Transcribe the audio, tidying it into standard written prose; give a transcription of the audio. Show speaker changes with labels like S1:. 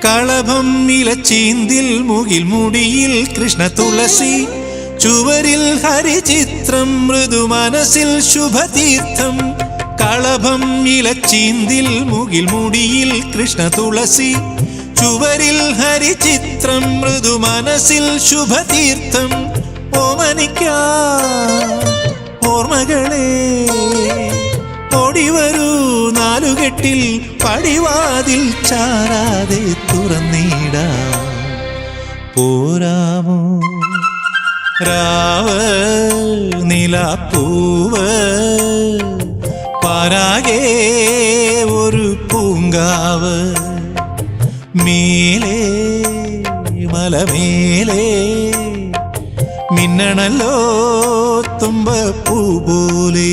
S1: കളഭം ഇലച്ചീന്തിൽ മുകിൽ മുടിയിൽ കൃഷ്ണ തുളസി ചുവരിൽ ഹരിചിത്രം മൃദു മനസ്സിൽ ശുഭതീർത്ഥം കളഭം ഇലച്ചീന്തിൽ മുകിൽ മുടിയിൽ കൃഷ്ണ തുളസി ചുവരിൽ ഹരിചിത്രം മൃദു മനസ്സിൽ ശുഭതീർത്ഥം ഓമനിക്കാ ഓർമ്മകളെ ഓടിവരൂ നാലുകെട്ടിൽ പടിവാതിൽ ചാരാതെ തുറന്നിടാ പോരാമോ രാവ് നിലാപ്പൂവ് പാരാകെ ഒരു പൂങ്കാവ് മേലേ മലമേലേ മിന്നണല്ലോ തുമ്പപ്പൂ പോലെ